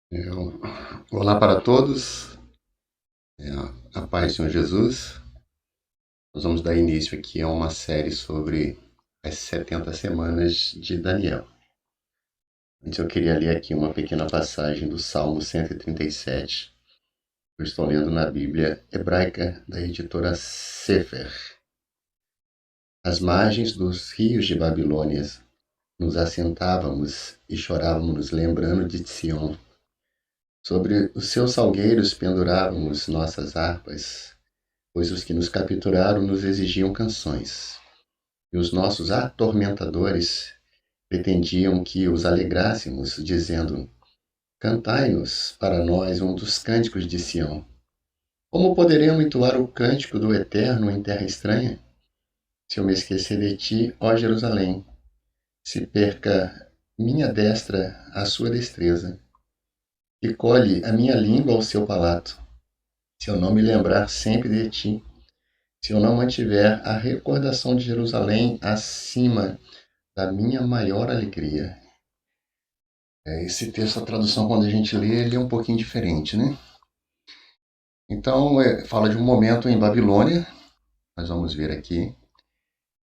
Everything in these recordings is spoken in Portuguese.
Eu- Olá para todos, é, a paz do Senhor Jesus. Nós vamos dar início aqui a uma série sobre as 70 semanas de Daniel. Antes eu queria ler aqui uma pequena passagem do Salmo 137, que eu estou lendo na Bíblia hebraica da editora Sefer. Às margens dos rios de Babilônia nos assentávamos e chorávamos lembrando de Sião. Sobre os seus salgueiros pendurávamos nossas harpas, pois os que nos capturaram nos exigiam canções, e os nossos atormentadores pretendiam que os alegrássemos, dizendo: Cantai-nos para nós um dos cânticos de Sião. Como poderemos entoar o cântico do Eterno em terra estranha? Se eu me esquecer de ti, ó Jerusalém, se perca minha destra a sua destreza, e colhe a minha língua ao seu palato, se eu não me lembrar sempre de ti, se eu não mantiver a recordação de Jerusalém acima da minha maior alegria. Esse texto, a tradução, quando a gente lê, ele é um pouquinho diferente, né? Então, fala de um momento em Babilônia, nós vamos ver aqui,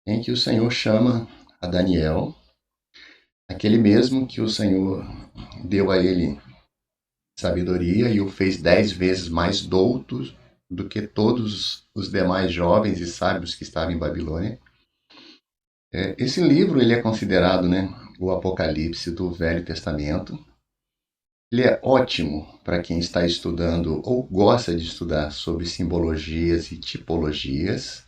em que o Senhor chama a Daniel, aquele mesmo que o Senhor deu a ele sabedoria e o fez 10 vezes mais douto do que todos os demais jovens e sábios que estavam em Babilônia. Esse livro ele é considerado, né, o Apocalipse do Velho Testamento. Ele é ótimo para quem está estudando ou gosta de estudar sobre simbologias e tipologias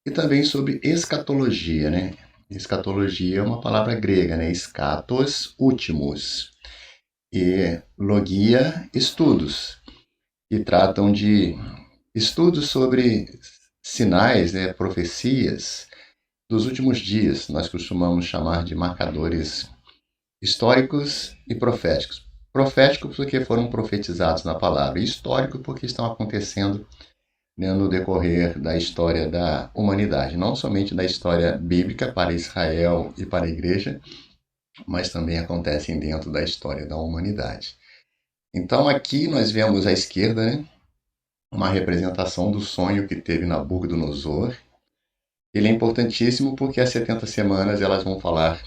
e também sobre escatologia, né? Escatologia é uma palavra grega, né? Escatos, últimos, e logia, estudos, que tratam de estudos sobre sinais, né, profecias dos últimos dias. Nós costumamos chamar de marcadores históricos e proféticos. Proféticos porque foram profetizados na palavra, e histórico porque estão acontecendo, né, no decorrer da história da humanidade, não somente da história bíblica para Israel e para a igreja, mas também acontecem dentro da história da humanidade. Então aqui nós vemos à esquerda, né, uma representação do sonho que teve Nabucodonosor. Ele é importantíssimo porque as 70 semanas elas vão falar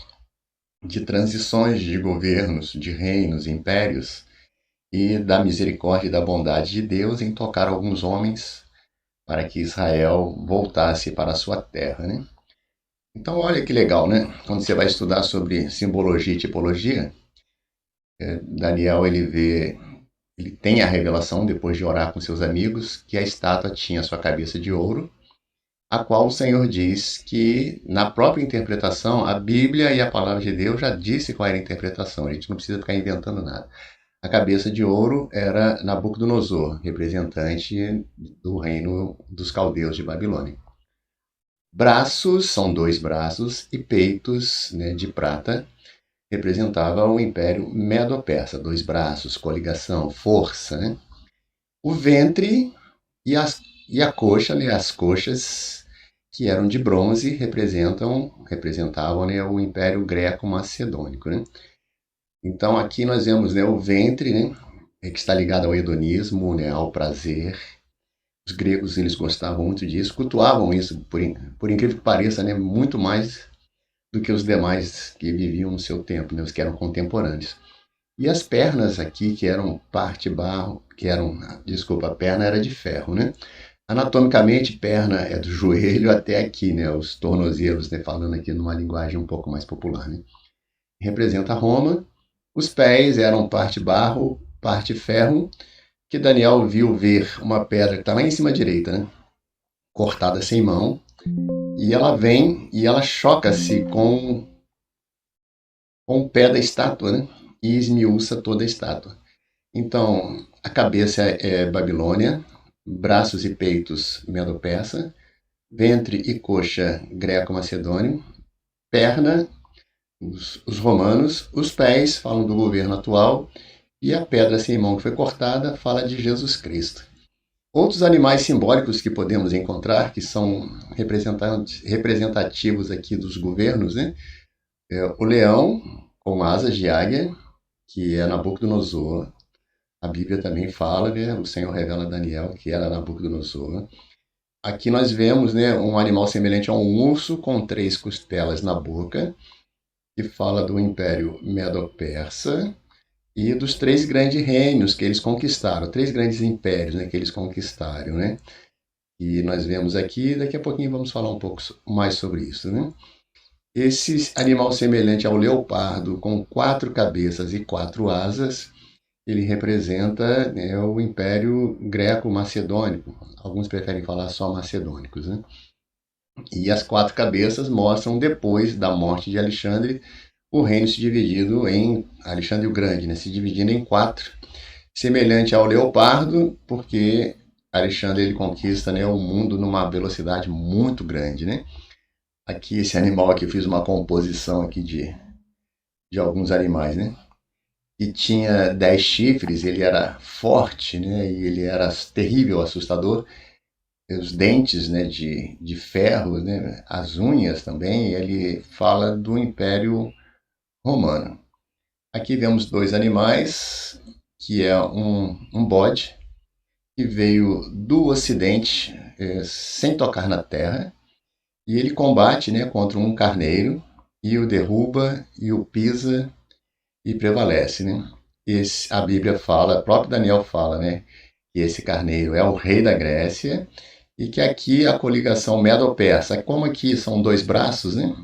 de transições de governos, de reinos, impérios, e da misericórdia e da bondade de Deus em tocar alguns homens para que Israel voltasse para a sua terra, né? Então, olha que legal, né? Quando você vai estudar sobre simbologia e tipologia, Daniel ele tem a revelação depois de orar com seus amigos que a estátua tinha sua cabeça de ouro, a qual o Senhor diz que na própria interpretação a Bíblia e a palavra de Deus já disse qual era a interpretação. A gente não precisa ficar inventando nada. A cabeça de ouro era Nabucodonosor, representante do reino dos caldeus de Babilônia. Braços, são dois braços, e peitos, né, de prata, representava o Império Medo-Persa, dois braços, coligação, força. Né? O ventre e a coxa, né, as coxas, que eram de bronze, representavam, né, o Império Greco-Macedônico. Né? Então aqui nós vemos, né, o ventre, né, que está ligado ao hedonismo, né, ao prazer. Os gregos eles gostavam muito disso, cultuavam isso, por incrível que pareça, né, muito mais do que os demais que viviam no seu tempo, né, os que eram contemporâneos. E as pernas aqui, que eram parte barro, desculpa, a perna era de ferro, né? Anatomicamente, perna é do joelho até aqui, né, os tornozelos, né, falando aqui numa linguagem um pouco mais popular, né? Representa Roma. Os pés eram parte barro, parte ferro, que Daniel viu ver uma pedra que está lá em cima à direita, né? Cortada sem mão, e ela vem e ela choca-se com o pé da estátua, né? E esmiuça toda a estátua. Então, a cabeça é Babilônia, braços e peitos Medo-Persa, ventre e coxa greco-macedônio, perna, os romanos, os pés falam do governo atual, e a pedra sem mão que foi cortada fala de Jesus Cristo. Outros animais simbólicos que podemos encontrar, que são representativos aqui dos governos, né? O leão, com asas de águia, que é Nabucodonosor. A Bíblia também fala, né? O Senhor revela a Daniel que era Nabucodonosor, né? Aqui nós vemos, né, um animal semelhante a um urso com 3 costelas na boca, que fala do Império Medo-Persa e dos 3 grandes reinos que eles conquistaram, 3 grandes impérios, né, que eles conquistaram, né? E nós vemos aqui, daqui a pouquinho vamos falar um pouco mais sobre isso, né? Esse animal semelhante ao leopardo, com 4 cabeças e 4 asas, ele representa, né, o Império Greco-Macedônico. Alguns preferem falar só macedônicos, né? E as 4 cabeças mostram, depois da morte de Alexandre, o reino se dividido em Alexandre o Grande, né, se dividindo em 4, semelhante ao leopardo, porque Alexandre ele conquista, né, o mundo numa velocidade muito grande, né? Aqui esse animal aqui eu fiz uma composição aqui de alguns animais, né? E tinha 10 chifres, ele era forte, né? E ele era terrível, assustador. Os dentes, né, de ferro, né? As unhas também. Ele fala do Império Romano. Aqui vemos 2 animais, que é um bode, que veio do Ocidente, sem tocar na terra, e ele combate, né, contra um carneiro, e o derruba, e o pisa, e prevalece, né? A Bíblia fala, o próprio Daniel fala, né, que esse carneiro é o rei da Grécia, e que aqui a coligação Medo-Persa, como aqui são 2 braços, né?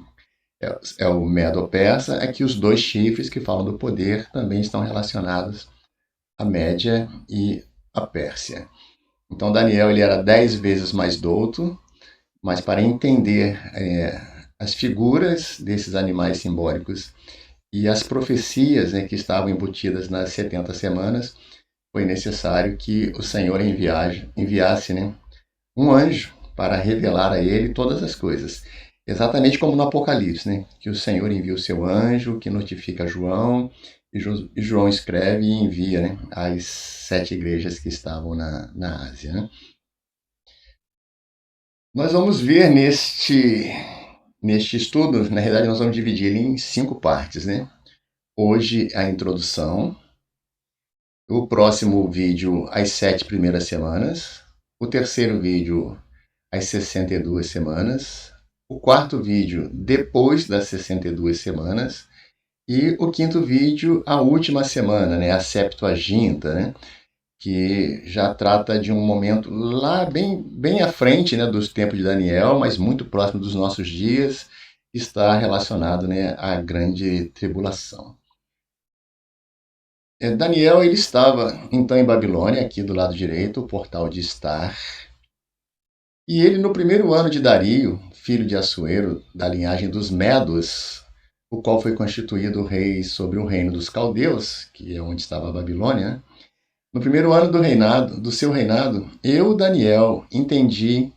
É o Medo-Persa, é que os 2 chifres que falam do poder também estão relacionados à Média e à Pérsia. Então Daniel ele era 10 vezes mais douto, mas para entender as figuras desses animais simbólicos e as profecias, né, que estavam embutidas nas 70 semanas, foi necessário que o Senhor enviasse, né, um anjo para revelar a ele todas as coisas. Exatamente como no Apocalipse, né, que o Senhor envia o seu anjo, que notifica João, e João escreve e envia, né, às 7 igrejas que estavam na Ásia, né? Nós vamos ver neste estudo, na realidade nós vamos dividir ele em 5 partes, né? Hoje a introdução, o próximo vídeo as 7 primeiras semanas, o terceiro vídeo as 62 semanas, o quarto vídeo depois das 62 semanas e o quinto vídeo a última semana, né? A Septuaginta, né? Que já trata de um momento lá bem à frente, né, dos tempos de Daniel, mas muito próximo dos nossos dias, está relacionado, né, à grande tribulação. Daniel ele estava então em Babilônia, aqui do lado direito, o portal de Estar, e ele no primeiro ano de Dario, filho de Assuero, da linhagem dos Medos, o qual foi constituído rei sobre o reino dos caldeus, que é onde estava a Babilônia, né? No primeiro ano do seu reinado, eu, Daniel, entendi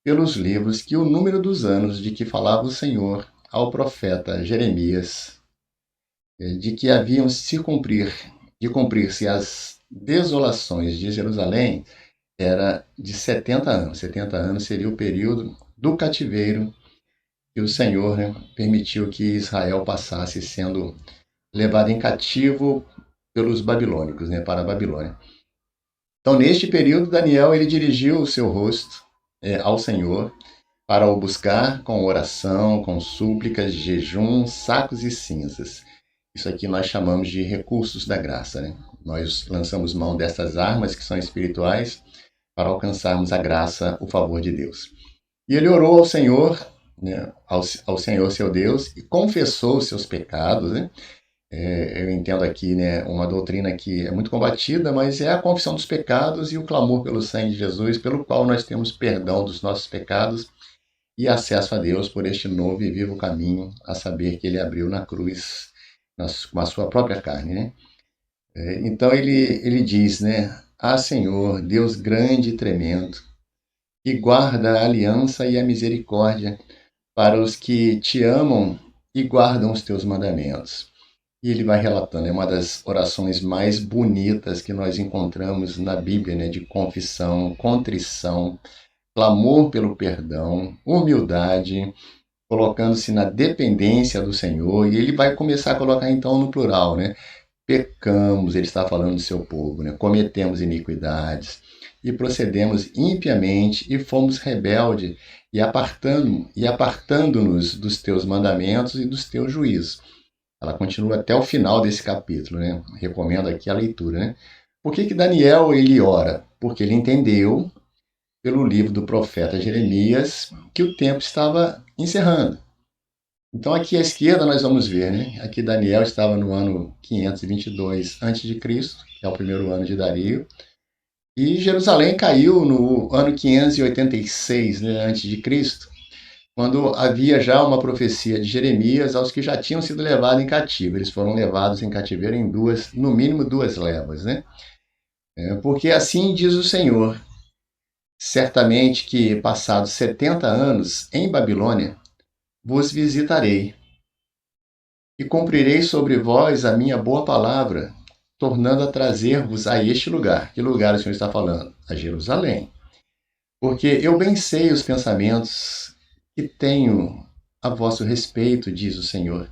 pelos livros que o número dos anos de que falava o Senhor ao profeta Jeremias, de que haviam de cumprir-se as desolações de Jerusalém, era de 70 anos. 70 anos seria o período do cativeiro que o Senhor, né, permitiu que Israel passasse sendo levado em cativo pelos babilônicos, né, para a Babilônia. Então, neste período, Daniel ele dirigiu o seu rosto ao Senhor para o buscar com oração, com súplicas, jejum, sacos e cinzas. Isso aqui nós chamamos de recursos da graça, né? Nós lançamos mão dessas armas que são espirituais para alcançarmos a graça, o favor de Deus. E ele orou ao Senhor, né, ao Senhor seu Deus, e confessou os seus pecados, né? Eu entendo aqui, né, uma doutrina que é muito combatida, mas é a confissão dos pecados e o clamor pelo sangue de Jesus, pelo qual nós temos perdão dos nossos pecados e acesso a Deus por este novo e vivo caminho, a saber que ele abriu na cruz com a sua própria carne, né? Então ele diz, né, Ah, Senhor, Deus grande e tremendo, que guarda a aliança e a misericórdia para os que te amam e guardam os teus mandamentos. E ele vai relatando, é uma das orações mais bonitas que nós encontramos na Bíblia, né, de confissão, contrição, clamor pelo perdão, humildade, colocando-se na dependência do Senhor. E ele vai começar a colocar então no plural, né? pecamos, ele está falando do seu povo, né? Cometemos iniquidades e procedemos impiamente e fomos rebeldes e apartando-nos dos teus mandamentos e dos teus juízos. Ela continua até o final desse capítulo, né? Recomendo aqui a leitura, né? Por que Daniel ele ora? Porque ele entendeu pelo livro do profeta Jeremias que o tempo estava encerrando. Então aqui à esquerda nós vamos ver, né? Aqui Daniel estava no ano 522 a.C., que é o primeiro ano de Dario, e Jerusalém caiu no ano 586, né, antes de Cristo, quando havia já uma profecia de Jeremias aos que já tinham sido levados em cativo. Eles foram levados em cativeiro em duas, no mínimo duas levas, né? Porque assim diz o Senhor: certamente que passados 70 anos em Babilônia vos visitarei e cumprirei sobre vós a minha boa palavra, tornando a trazer-vos a este lugar. Que lugar o Senhor está falando? A Jerusalém. Porque eu bem sei os pensamentos que tenho a vosso respeito, diz o Senhor.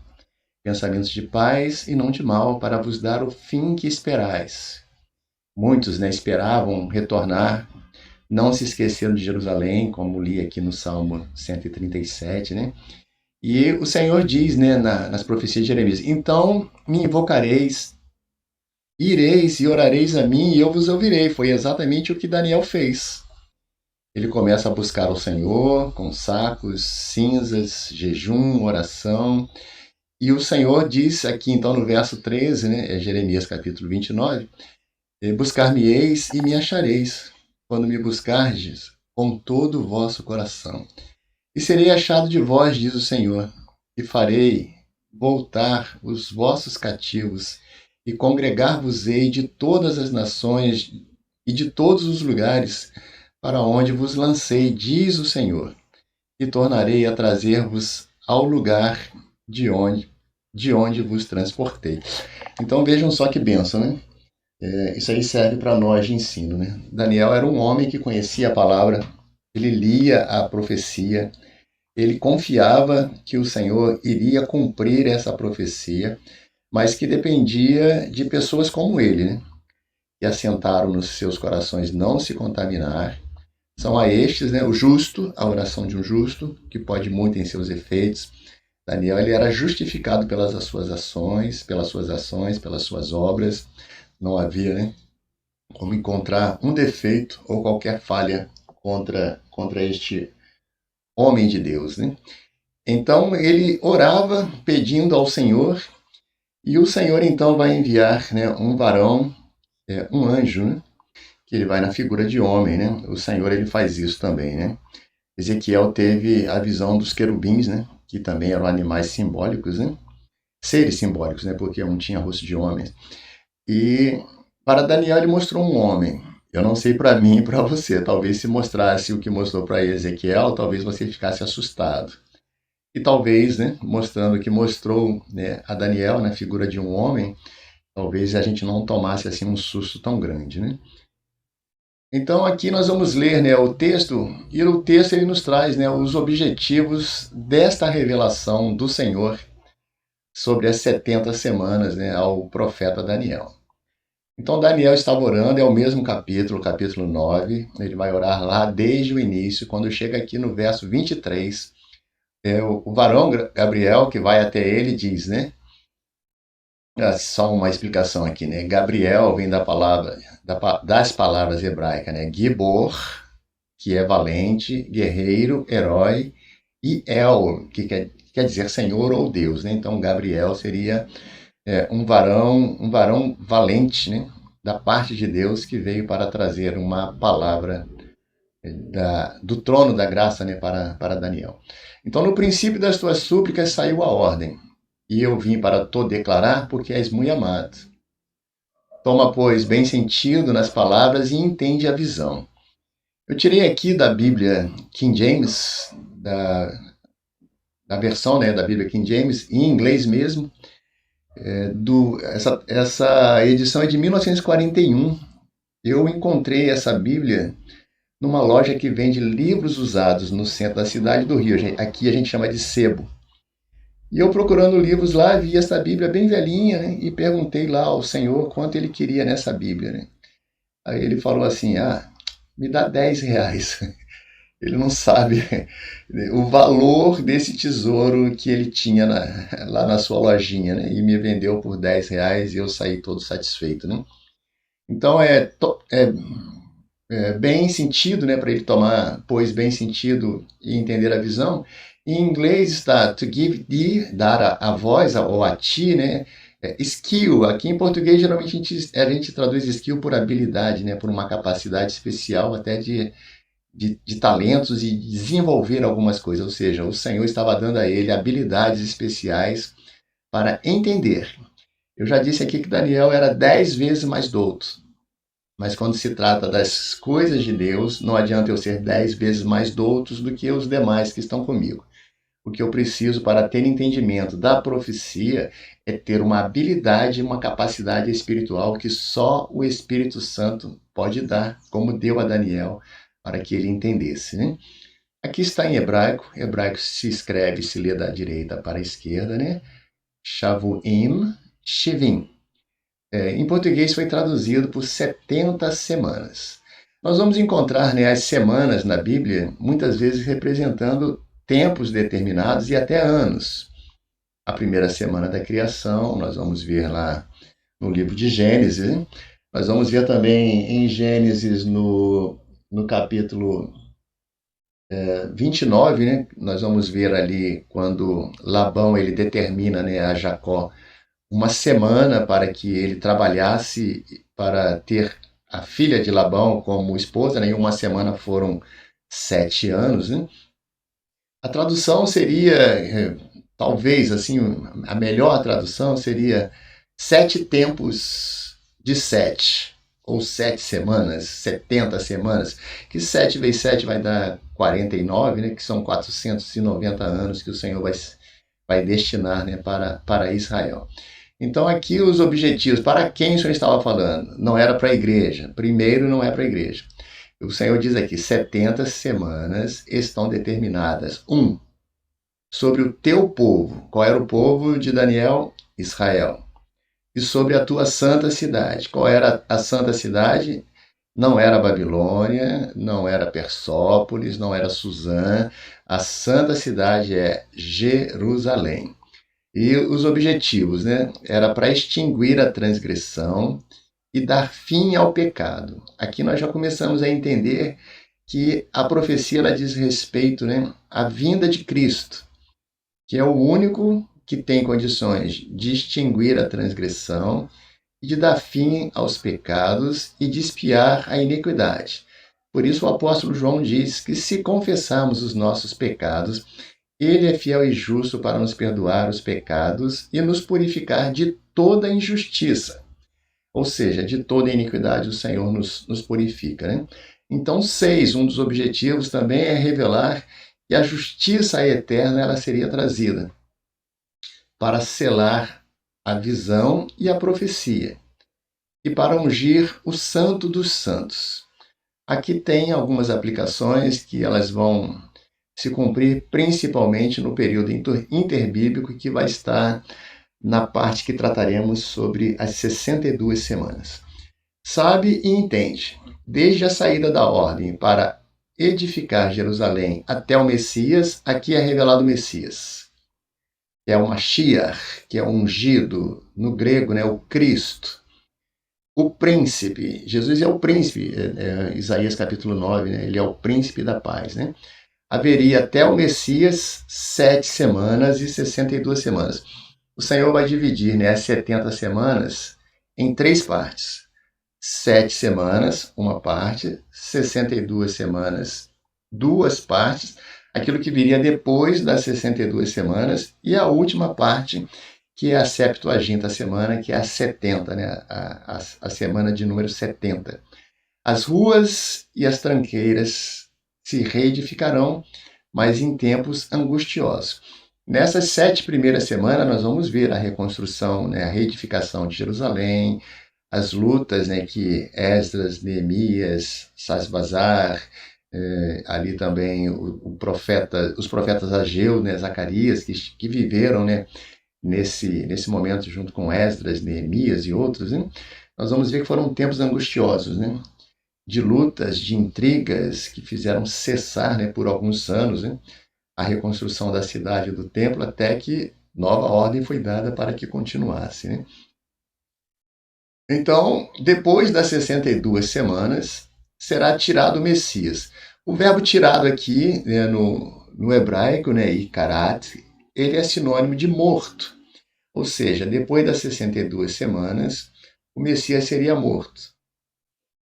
Pensamentos de paz e não de mal, para vos dar o fim que esperais. Muitos, né, esperavam retornar, não se esqueceram de Jerusalém, como li aqui no Salmo 137, né? E o Senhor diz, né, nas profecias de Jeremias: então me invocareis, ireis e orareis a mim e eu vos ouvirei. Foi exatamente o que Daniel fez. Ele começa a buscar o Senhor com sacos, cinzas, jejum, oração. E o Senhor diz aqui, então, no verso 13, né, é Jeremias capítulo 29, buscar-me-eis e me achareis, quando me buscardes com todo o vosso coração. E serei achado de vós, diz o Senhor, e farei voltar os vossos cativos, e congregar-vos-ei de todas as nações e de todos os lugares para onde vos lancei, diz o Senhor, e tornarei a trazer-vos ao lugar de onde vos transportei. Então vejam só que bênção, né? Isso aí serve para nós de ensino, né? Daniel era um homem que conhecia a palavra, ele lia a profecia, ele confiava que o Senhor iria cumprir essa profecia, mas que dependia de pessoas como ele, né? Que assentaram nos seus corações não se contaminar. São a estes, né, o justo, a oração de um justo, que pode muito em seus efeitos. Daniel ele era justificado pelas suas ações, pelas suas obras. Não havia, né, como encontrar um defeito ou qualquer falha contra este homem de Deus, né? Então ele orava pedindo ao Senhor, e o Senhor então vai enviar, né, um varão, um anjo, né, que ele vai na figura de homem, né? O Senhor ele faz isso também, né? Ezequiel teve a visão dos querubins, né? Que também eram animais simbólicos, né? Seres simbólicos, né? Porque um tinha rosto de homem. E para Daniel ele mostrou um homem. Eu não sei para mim e para você. Talvez se mostrasse o que mostrou para Ezequiel, talvez você ficasse assustado. E talvez, né? Mostrando o que mostrou, né, a Daniel na figura de um homem, talvez a gente não tomasse assim um susto tão grande, né? Então aqui nós vamos ler, né, o texto, e o texto ele nos traz, né, os objetivos desta revelação do Senhor sobre as 70 semanas, né, ao profeta Daniel. Então Daniel estava orando, é o mesmo capítulo, capítulo 9, ele vai orar lá desde o início, quando chega aqui no verso 23, o varão Gabriel que vai até ele diz, né, só uma explicação aqui, né? Gabriel vem da palavra, das palavras hebraicas, né? Gibor, que é valente, guerreiro, herói, e El, que quer dizer Senhor ou Deus, né? Então Gabriel seria um varão valente, né? Da parte de Deus que veio para trazer uma palavra do trono da graça, né? Para Daniel. Então no princípio das tuas súplicas saiu a ordem. E eu vim para te declarar, porque és muito amado. Toma, pois, bem sentido nas palavras e entende a visão. Eu tirei aqui da Bíblia King James, da versão, né, da Bíblia King James, em inglês mesmo. Essa edição é de 1941. Eu encontrei essa Bíblia numa loja que vende livros usados no centro da cidade do Rio. Aqui a gente chama de sebo. E eu procurando livros lá, vi essa Bíblia bem velhinha, né? E perguntei lá ao Senhor quanto ele queria nessa Bíblia, né? Aí ele falou assim, me dá R$ 10. Ele não sabe o valor desse tesouro que ele tinha lá na sua lojinha, né? E me vendeu por R$ 10 e eu saí todo satisfeito, né? Então é bem sentido, né, para ele tomar, pois bem sentido e entender a visão. Em inglês está to give thee, dar a voz ou a ti, né? Skill. Aqui em português geralmente a gente traduz skill por habilidade, né, por uma capacidade especial até de talentos e desenvolver algumas coisas. Ou seja, o Senhor estava dando a ele habilidades especiais para entender. Eu já disse aqui que Daniel era 10 vezes mais douto. Mas quando se trata das coisas de Deus, não adianta eu ser 10 vezes mais doutos do que os demais que estão comigo. O que eu preciso para ter entendimento da profecia é ter uma habilidade e uma capacidade espiritual que só o Espírito Santo pode dar, como deu a Daniel, para que ele entendesse, né? Aqui está em hebraico. Hebraico se escreve, se lê da direita para a esquerda, né? Shavuim, Shivim. Em português foi traduzido por 70 semanas. Nós vamos encontrar, né, as semanas na Bíblia, muitas vezes representando tempos determinados e até anos. A primeira semana da criação, nós vamos ver lá no livro de Gênesis, né? Nós vamos ver também em Gênesis no capítulo 29, né? Nós vamos ver ali quando Labão ele determina, né, a Jacó uma semana para que ele trabalhasse para ter a filha de Labão como esposa, né? E uma semana foram 7 anos, né? A tradução seria, talvez, assim, a melhor tradução seria 7 tempos de 7, ou 7 semanas, 70 semanas, que 7 vezes 7 vai dar 49, né? Que são 490 anos que o Senhor vai destinar, né, para Israel. Então, aqui os objetivos, para quem o Senhor estava falando? Não era para a igreja. Primeiro, não é para a igreja. O Senhor diz aqui, 70 semanas estão determinadas. Sobre o teu povo. Qual era o povo de Daniel? Israel. E sobre a tua santa cidade. Qual era a santa cidade? Não era Babilônia, não era Persópolis, não era Suzã. A santa cidade é Jerusalém. E os objetivos, né? Era para extinguir a transgressão e dar fim ao pecado. Aqui nós já começamos a entender que a profecia ela diz respeito, né, à vinda de Cristo, que é o único que tem condições de extinguir a transgressão e de dar fim aos pecados e de expiar a iniquidade. Por isso o apóstolo João diz que se confessarmos os nossos pecados, ele é fiel e justo para nos perdoar os pecados e nos purificar de toda injustiça. Ou seja, de toda iniquidade o Senhor nos purifica, né? Então, 6, um dos objetivos também é revelar que a justiça eterna ela seria trazida para selar a visão e a profecia e para ungir o santo dos santos. Aqui tem algumas aplicações que elas vão se cumprir principalmente no período interbíblico que vai estar na parte que trataremos sobre as 62 semanas. Sabe e entende, desde a saída da ordem para edificar Jerusalém até o Messias, aqui é revelado o Messias. É o Mashiach, que é o ungido, no grego, né, o Cristo. O príncipe, Jesus é o príncipe, Isaías capítulo 9, né, ele é o príncipe da paz, né? Haveria até o Messias 7 semanas e 62 semanas. O Senhor vai dividir, né, as 70 semanas em 3 partes. 7 semanas, uma parte, 62 semanas, 2 partes, aquilo que viria depois das 62 semanas, e a última parte, que é a 70ª semana, que é a 70, né, a semana de número 70. As ruas e as tranqueiras se reedificarão, mas em tempos angustiosos. Nessas 7 primeiras semanas, nós vamos ver a reconstrução, né, a reedificação de Jerusalém, as lutas, né, que Esdras, Neemias, Sasbazar, ali também os profetas Ageu, né, Zacarias, que viveram, né, nesse momento junto com Esdras, Neemias e outros, né, nós vamos ver que foram tempos angustiosos, né, de lutas, de intrigas que fizeram cessar, né, por alguns anos, né, a reconstrução da cidade e do templo, até que nova ordem foi dada para que continuasse. Né? Então, depois das 62 semanas, será tirado o Messias. O verbo tirado aqui, né, no hebraico, né, ikarat, ele é sinônimo de morto. Ou seja, depois das 62 semanas, o Messias seria morto.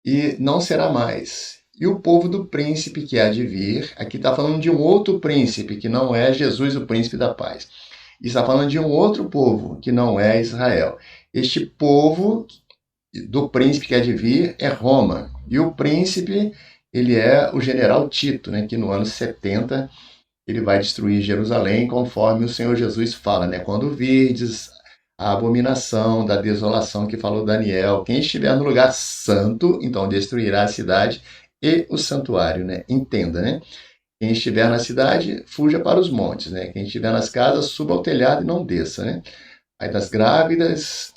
E não será mais. E o povo do príncipe que há de vir, aqui está falando de um outro príncipe, que não é Jesus, o príncipe da paz. E está falando de um outro povo, que não é Israel. Este povo do príncipe que há de vir é Roma. E o príncipe, ele é o general Tito, né, que no ano 70 ele vai destruir Jerusalém, conforme o Senhor Jesus fala, né? Quando virdes a abominação da desolação que falou Daniel, quem estiver no lugar santo, então destruirá a cidade e o santuário, né? Entenda, né? Quem estiver na cidade, fuja para os montes, né? Quem estiver nas casas, suba ao telhado e não desça, né? Aí das grávidas,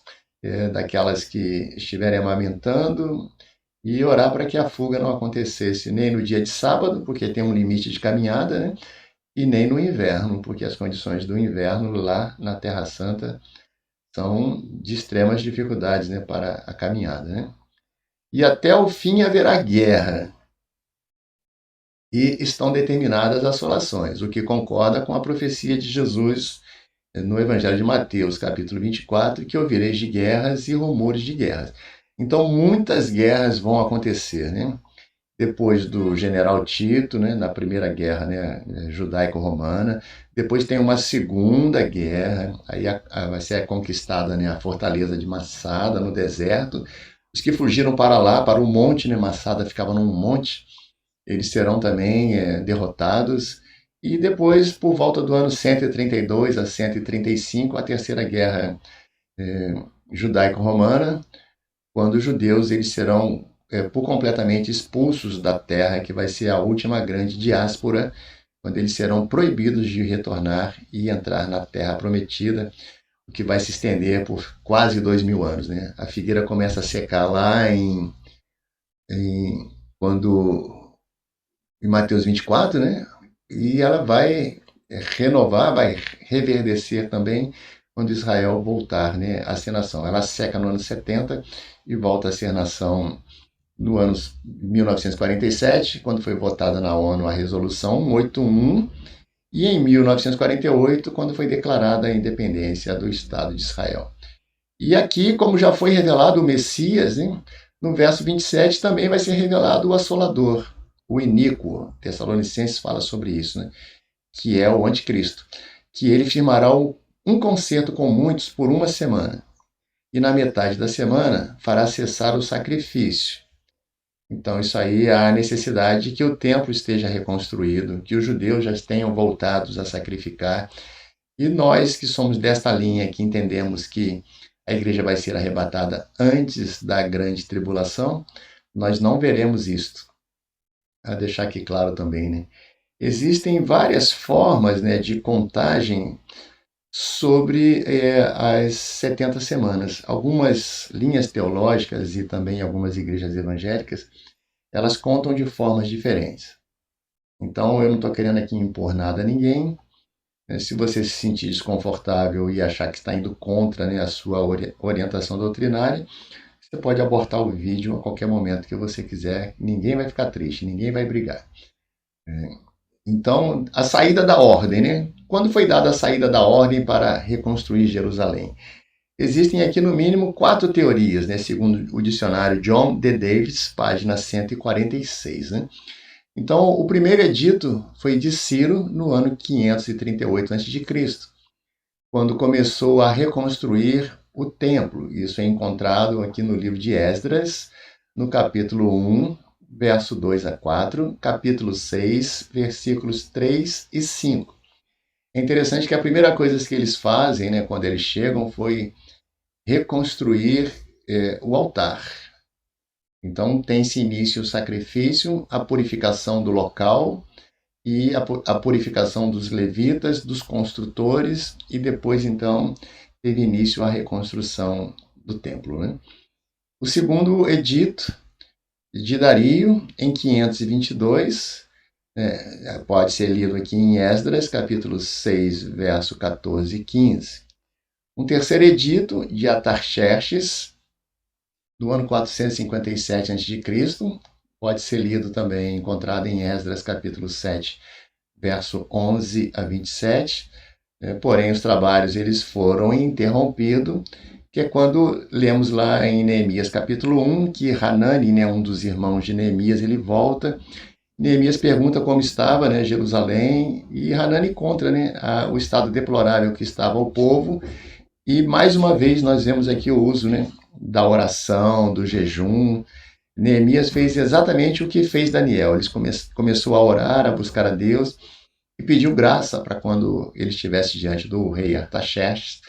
daquelas que estiverem amamentando, e orar para que a fuga não acontecesse nem no dia de sábado, porque tem um limite de caminhada, né? E nem no inverno, porque as condições do inverno lá na Terra Santa são de extremas dificuldades, né, para a caminhada. Né? E até o fim haverá guerra, e estão determinadas assolações, o que concorda com a profecia de Jesus no Evangelho de Mateus, capítulo 24, que ouvireis de guerras e rumores de guerras. Então, muitas guerras vão acontecer, né? Depois do general Tito, né, na primeira guerra, né, judaico-romana. Depois tem uma segunda guerra, aí vai ser conquistada, né, a fortaleza de Massada, no deserto. Os que fugiram para lá, para o monte, né, Massada ficava num monte, eles serão também derrotados. E depois, por volta do ano 132 a 135, a terceira guerra judaico-romana, quando os judeus eles serão por completamente expulsos da terra, que vai ser a última grande diáspora, quando eles serão proibidos de retornar e entrar na terra prometida, o que vai se estender por quase 2000 anos. Né? A figueira começa a secar lá quando, em Mateus 24, né? E ela vai renovar, vai reverdecer também quando Israel voltar, né, a ser nação. Ela seca no ano 70 e volta a ser nação no ano 1947, quando foi votada na ONU a Resolução 181, e em 1948, quando foi declarada a independência do Estado de Israel. E aqui, como já foi revelado o Messias, hein, no verso 27 também vai ser revelado o Assolador, o iníquo. Tessalonicenses fala sobre isso, né, que é o anticristo, que ele firmará um concerto com muitos por uma semana, e na metade da semana fará cessar o sacrifício. Então, isso aí há a necessidade de que o templo esteja reconstruído, que os judeus já tenham voltados a sacrificar. E nós que somos desta linha, que entendemos que a igreja vai ser arrebatada antes da grande tribulação, nós não veremos isto. A deixar aqui claro também, né? Existem várias formas, né, de contagem sobre as 70 semanas. Algumas linhas teológicas e também algumas igrejas evangélicas, elas contam de formas diferentes. Então, eu não estou querendo aqui impor nada a ninguém. Se você se sentir desconfortável e achar que está indo contra, né, a sua orientação doutrinária, você pode abortar o vídeo a qualquer momento que você quiser. Ninguém vai ficar triste, ninguém vai brigar. Então, a saída da ordem, né? Quando foi dada a saída da ordem para reconstruir Jerusalém? Existem aqui no mínimo 4 teorias, né? Segundo o dicionário John D. Davis, página 146. Né? Então, o primeiro edito foi de Ciro no ano 538 a.C., quando começou a reconstruir o templo. Isso é encontrado aqui no livro de Esdras, no capítulo 1, verso 2 a 4, capítulo 6, versículos 3 e 5. É interessante que a primeira coisa que eles fazem, né, quando eles chegam, foi reconstruir o altar. Então, tem-se início o sacrifício, a purificação do local e a purificação dos levitas, dos construtores, e depois, então, teve início a reconstrução do templo, né? O segundo edito de Dario, em 522, pode ser lido aqui em Esdras, capítulo 6, verso 14 e 15. Um terceiro edito de Atarxerxes, do ano 457 a.C., pode ser lido também, encontrado em Esdras, capítulo 7, verso 11 a 27. Porém, os trabalhos eles foram interrompidos, que é quando lemos lá em Neemias, capítulo 1, que Hanani, né, um dos irmãos de Neemias, ele volta. Neemias pergunta como estava, né, Jerusalém, e Hanani conta, né, o estado deplorável que estava o povo. E mais uma vez nós vemos aqui o uso, né, da oração, do jejum. Neemias fez exatamente o que fez Daniel. Ele começou a orar, a buscar a Deus e pediu graça para quando ele estivesse diante do rei Artaxerxes,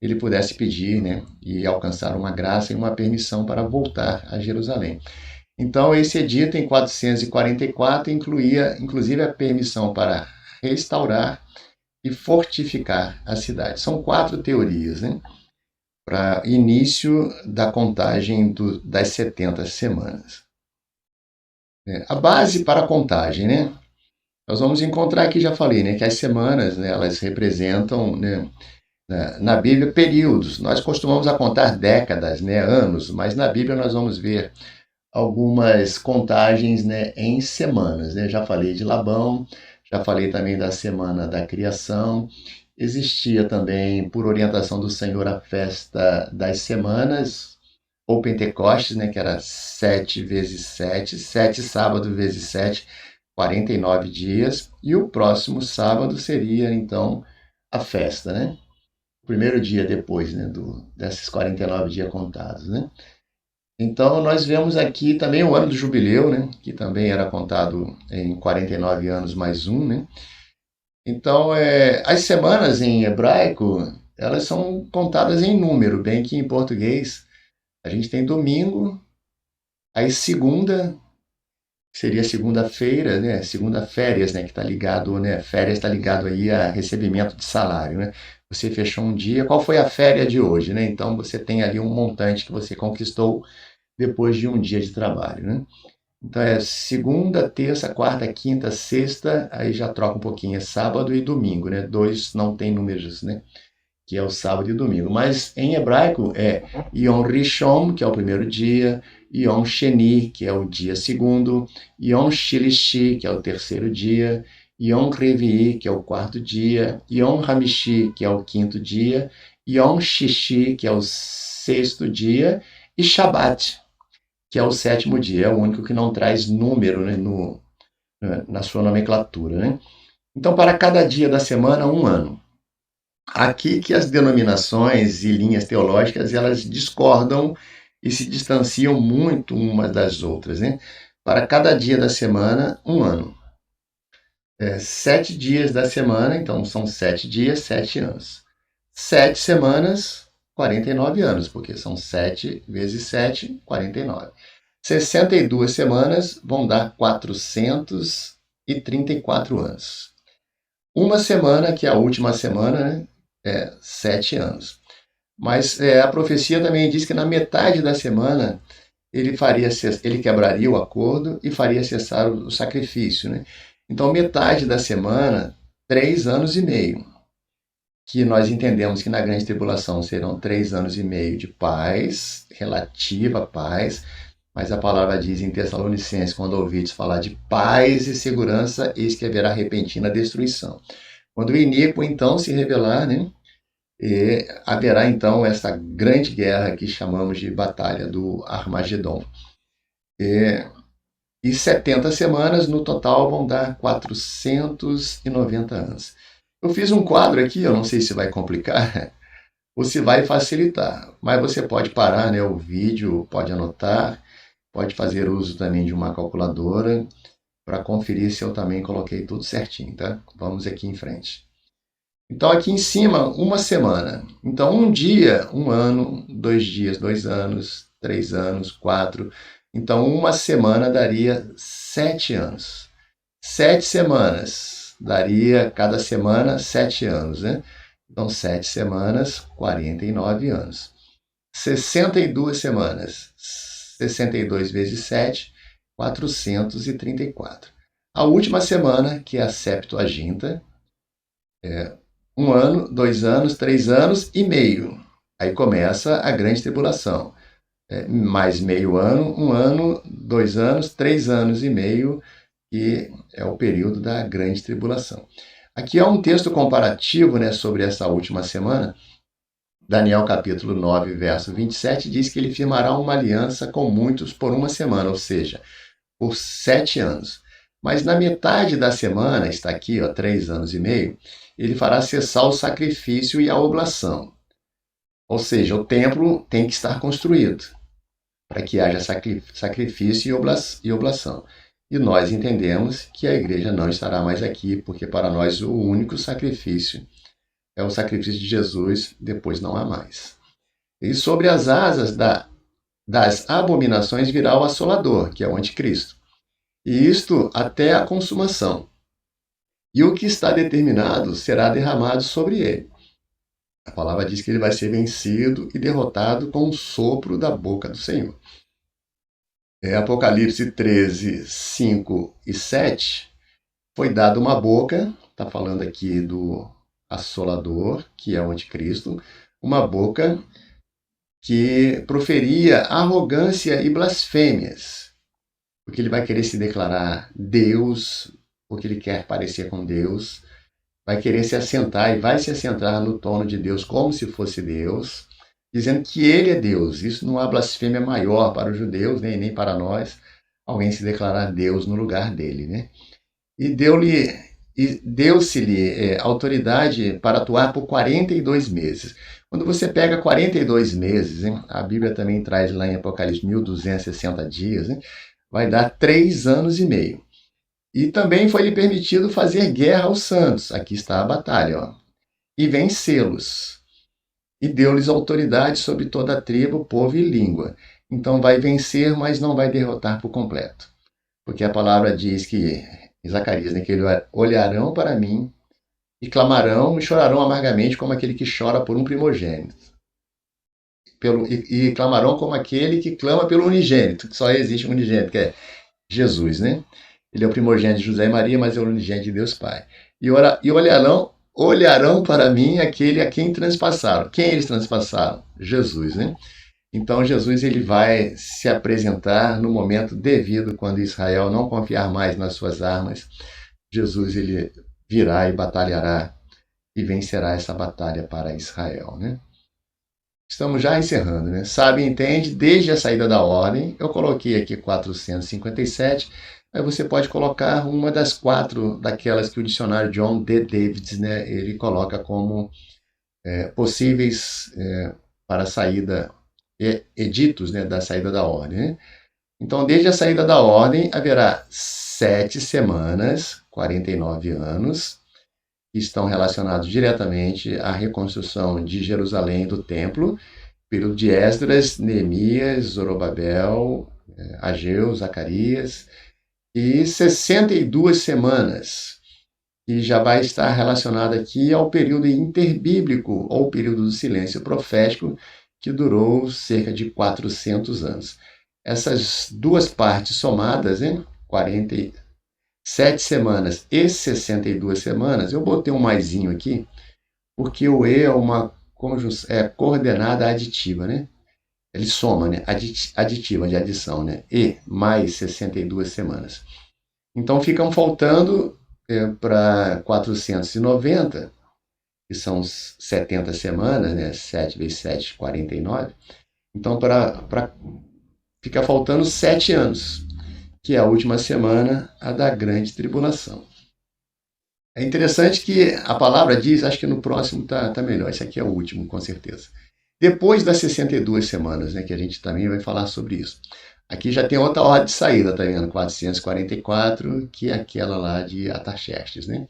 ele pudesse pedir, né, e alcançar uma graça e uma permissão para voltar a Jerusalém. Então, esse edito em 444 incluía, inclusive, a permissão para restaurar e fortificar a cidade. São 4 teorias, né, para início da contagem das 70 semanas. A base para a contagem, né? Nós vamos encontrar aqui, já falei, né, que as semanas, né, elas representam, né, na Bíblia períodos. Nós costumamos a contar décadas, né, anos, mas na Bíblia nós vamos ver algumas contagens, né, em semanas. Né? Já falei de Labão, já falei também da semana da criação. Existia também, por orientação do Senhor, a festa das semanas, ou Pentecostes, né, que era 7 vezes 7, 7 sábados vezes 7, 49 dias, e o próximo sábado seria, então, a festa, né? O primeiro dia depois, né, desses 49 dias contados, né? Então, nós vemos aqui também o ano do jubileu, né, que também era contado em 49 anos mais um, né? Então, as semanas em hebraico, elas são contadas em número, bem que em português a gente tem domingo, aí segunda, seria segunda-feira, né? Segunda-férias, né? Que está ligado, né? Férias está ligado aí a recebimento de salário, né? Você fechou um dia, qual foi a férias de hoje, né? Então você tem ali um montante que você conquistou depois de um dia de trabalho, né? Então é segunda, terça, quarta, quinta, sexta, aí já troca um pouquinho, é sábado e domingo, né? 2 não tem números, né? Que é o sábado e domingo. Mas em hebraico é Yom Rishon, que é o primeiro dia, Yom Sheni, que é o dia segundo, Yom Shilishi, que é o terceiro dia, Yom Revi'i, que é o quarto dia, Yom Hamishi, que é o quinto dia, Yom Shishi, que é o sexto dia, e Shabbat, que é o sétimo dia. É o único que não traz número, né, na sua nomenclatura. Né? Então, para cada dia da semana, um ano. Aqui que as denominações e linhas teológicas elas discordam e se distanciam muito umas das outras, né? Para cada dia da semana, um ano. 7 dias da semana, então são 7 dias, 7 anos. 7 semanas, 49 anos, porque são 7 vezes 7, 49. 62 semanas vão dar 434 anos. Uma semana, que é a última semana, né? 7 anos. Mas a profecia também diz que na metade da semana ele quebraria o acordo e faria cessar o sacrifício. Né? Então, metade da semana, 3 anos e meio. Que nós entendemos que na grande tribulação serão 3 anos e meio de paz, relativa paz, mas a palavra diz em Tessalonicenses, quando ouvides falar de paz e segurança, eis que haverá repentina destruição. Quando o iníquo então se revelar, né? E haverá então essa grande guerra que chamamos de Batalha do Armagedon. E 70 semanas no total vão dar 490 anos. Eu fiz um quadro aqui, eu não sei se vai complicar ou se vai facilitar, mas você pode parar, né, o vídeo, pode anotar, pode fazer uso também de uma calculadora para conferir se eu também coloquei tudo certinho, tá? Vamos aqui em frente. Então, aqui em cima, uma semana. Então, um dia, um ano, 2 dias, 2 anos, 3 anos, 4. Então, uma semana daria 7 anos. 7 semanas daria cada semana 7 anos, né? Então, 7 semanas, 49 anos. 62 semanas. 62 vezes 7, 434. A última semana, que é a Septuaginta, é 1 ano, 2 anos, 3 anos e meio. Aí começa a grande tribulação. Mais meio ano, 1 ano, 2 anos, 3 anos e meio, que é o período da grande tribulação. Aqui há um texto comparativo, né, sobre essa última semana. Daniel capítulo 9, verso 27, diz que ele firmará uma aliança com muitos por uma semana, ou seja, por 7 anos. Mas na metade da semana, está aqui, 3 anos e meio, ele fará cessar o sacrifício e a oblação. Ou seja, o templo tem que estar construído para que haja sacrifício e oblação. E nós entendemos que a igreja não estará mais aqui, porque para nós o único sacrifício é o sacrifício de Jesus, depois não há mais. E sobre as asas das abominações virá o assolador, que é o anticristo. E isto até a consumação. E o que está determinado será derramado sobre ele. A palavra diz que ele vai ser vencido e derrotado com o sopro da boca do Senhor. Apocalipse 13, 5 e 7, foi dada uma boca, está falando aqui do assolador, que é o anticristo, uma boca que proferia arrogância e blasfêmias, porque ele vai querer se declarar Deus, porque ele quer parecer com Deus, vai querer se assentar e vai se assentar no trono de Deus como se fosse Deus, dizendo que ele é Deus. Isso não há blasfêmia maior para os judeus, nem para nós, alguém se declarar Deus no lugar dele, né? E deu-se-lhe autoridade para atuar por 42 meses. Quando você pega 42 meses, hein, a Bíblia também traz lá em Apocalipse 1260 dias, né, vai dar 3 anos e meio. E também foi-lhe permitido fazer guerra aos santos. Aqui está a batalha, ó, e vencê-los. E deu-lhes autoridade sobre toda a tribo, povo e língua. Então vai vencer, mas não vai derrotar por completo. Porque a palavra diz que, em Zacarias, né, que eles olharão para mim e clamarão e chorarão amargamente como aquele que chora por um primogênito. E clamarão como aquele que clama pelo unigênito, que só existe um unigênito, que é Jesus, né? Ele é o primogênito de José e Maria, mas é o unigênito de Deus Pai. E olharão para mim aquele a quem transpassaram. Quem eles transpassaram? Jesus, né? Então Jesus ele vai se apresentar no momento devido, quando Israel não confiar mais nas suas armas. Jesus ele virá e batalhará e vencerá essa batalha para Israel, né? Estamos já encerrando, né? Sabe e entende, desde a saída da ordem, eu coloquei aqui 457, aí você pode colocar uma das 4 daquelas que o dicionário John D. Davids, né, ele coloca como possíveis para a saída, editos, né, da saída da ordem, né? Então, desde a saída da ordem, haverá 7 semanas, 49 anos, que estão relacionados diretamente à reconstrução de Jerusalém e do templo, período de Esdras, Neemias, Zorobabel, Ageu, Zacarias, e 62 semanas, que já vai estar relacionado aqui ao período interbíblico, ou período do silêncio profético, que durou cerca de 400 anos. Essas duas partes somadas, hein, 47 semanas e 62 semanas, eu botei um maisinho aqui, porque o E é uma coordenada aditiva, né? Ele soma, né? Aditiva, de adição, né? E mais 62 semanas. Então ficam faltando para 490, que são 70 semanas, né? 7 vezes 7, 49. Então fica faltando 7 anos, que é a última semana, a da grande tribulação. É interessante que a palavra diz, acho que no próximo tá melhor, esse aqui é o último, com certeza. Depois das 62 semanas, né, que a gente também vai falar sobre isso. Aqui já tem outra ordem de saída, tá vendo? 444, que é aquela lá de Artaxerxes, né?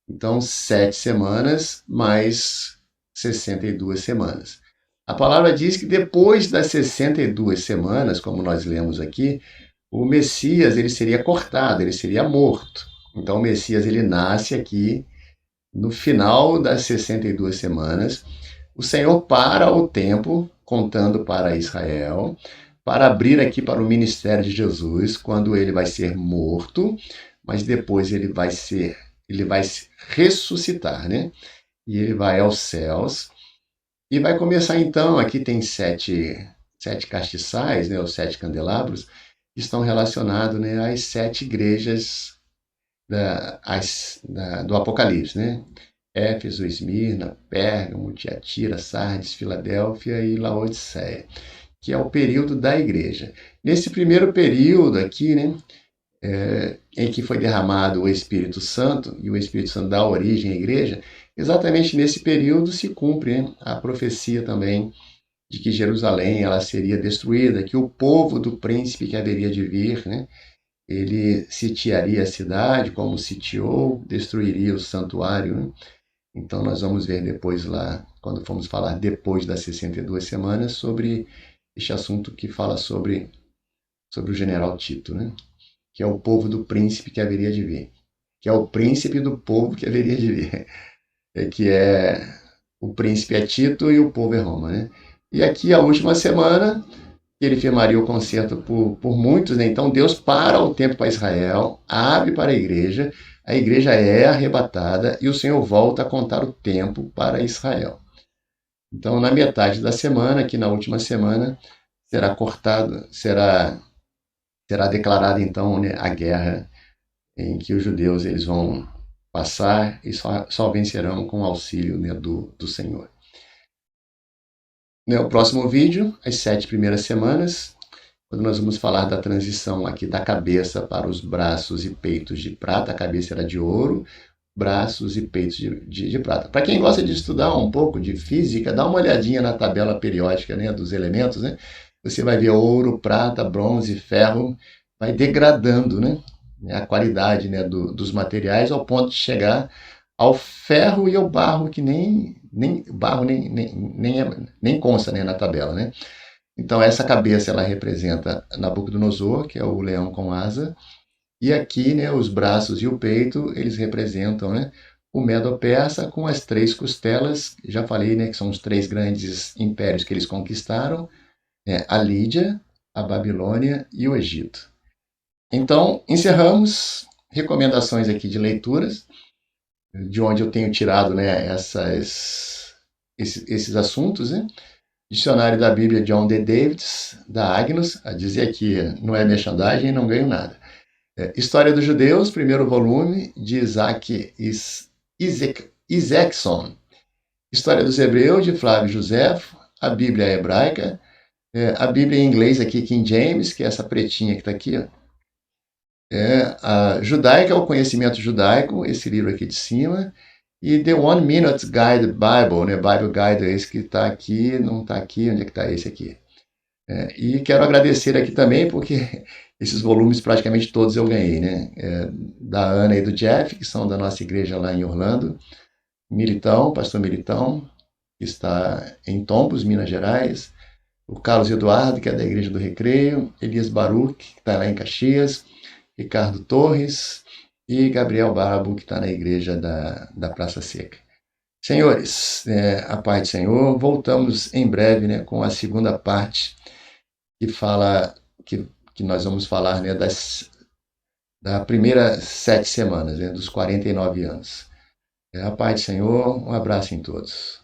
Então, 7 semanas mais 62 semanas. A palavra diz que depois das 62 semanas, como nós lemos aqui, o Messias ele seria cortado, ele seria morto. Então o Messias ele nasce aqui no final das 62 semanas. O Senhor para o tempo, contando para Israel, para abrir aqui para o ministério de Jesus, quando ele vai ser morto, mas depois ele vai ressuscitar, né? E ele vai aos céus. E vai começar então, aqui tem sete castiçais, né, os sete candelabros, que estão relacionados, né, às sete igrejas do Apocalipse, né? Éfeso, Esmirna, Pérgamo, Tiatira, Sardes, Filadélfia e Laodiceia, que é o período da igreja. Nesse primeiro período aqui, né, em que foi derramado o Espírito Santo, e o Espírito Santo dá origem à igreja, exatamente nesse período se cumpre, né, a profecia também de que Jerusalém ela seria destruída, que o povo do príncipe que haveria de vir, né, ele sitiaria a cidade, como sitiou, destruiria o santuário. Né? Então nós vamos ver depois lá, quando formos falar depois das 62 semanas, sobre este assunto que fala sobre o general Tito, né? Que é o povo do príncipe que haveria de vir. Que é o príncipe do povo que haveria de vir. O príncipe é Tito e o povo é Roma. Né? E aqui a última semana, ele firmaria o concerto por muitos, né? Então Deus para o tempo para Israel, abre para a igreja é arrebatada e o Senhor volta a contar o tempo para Israel. Então, na metade da semana, aqui na última semana, será cortado, será declarada então, né, a guerra em que os judeus eles vão passar e só vencerão com o auxílio, né, do Senhor. No próximo vídeo, as 7 primeiras semanas, quando nós vamos falar da transição aqui da cabeça para os braços e peitos de prata, a cabeça era de ouro, braços e peitos de prata. Para quem gosta de estudar um pouco de física, dá uma olhadinha na tabela periódica, né, dos elementos, né? Você vai ver ouro, prata, bronze, ferro, vai degradando, né, a qualidade, né, dos materiais ao ponto de chegar ao ferro e ao barro, que nem barro nem consta, né, na tabela, né? Então essa cabeça ela representa Nabucodonosor, que é o leão com asa, e aqui, né, os braços e o peito, eles representam, né, o Medo-Persa com as 3 costelas, já falei, né, que são os 3 grandes impérios que eles conquistaram, né, a Lídia, a Babilônia e o Egito. Então, encerramos recomendações aqui de leituras, de onde eu tenho tirado, né, esses assuntos, né? Dicionário da Bíblia John D. Davids, da Agnus, a dizer aqui, não é merchandising, não ganho nada. História dos Judeus, primeiro volume, de Isaac Isaacson. História dos Hebreus, de Flávio Josefo. A Bíblia hebraica. A Bíblia em inglês aqui, King James, que é essa pretinha que está aqui. Ó. A judaica, o conhecimento judaico, esse livro aqui de cima. E The One Minute Guide Bible, né? Bible Guide, esse que está aqui, não está aqui, onde é que está esse aqui? E quero agradecer aqui também, porque esses volumes praticamente todos eu ganhei, né? Da Ana e do Jeff, que são da nossa igreja lá em Orlando. Militão, pastor Militão, que está em Tombos, Minas Gerais. O Carlos Eduardo, que é da Igreja do Recreio. Elias Baruch, que está lá em Caxias. Ricardo Torres e Gabriel Barbo, que está na igreja da Praça Seca. Senhores, a paz do Senhor, voltamos em breve, né, com a segunda parte que fala, que nós vamos falar, né, da primeira 7 semanas, né, dos 49 anos. A paz do Senhor, um abraço em todos.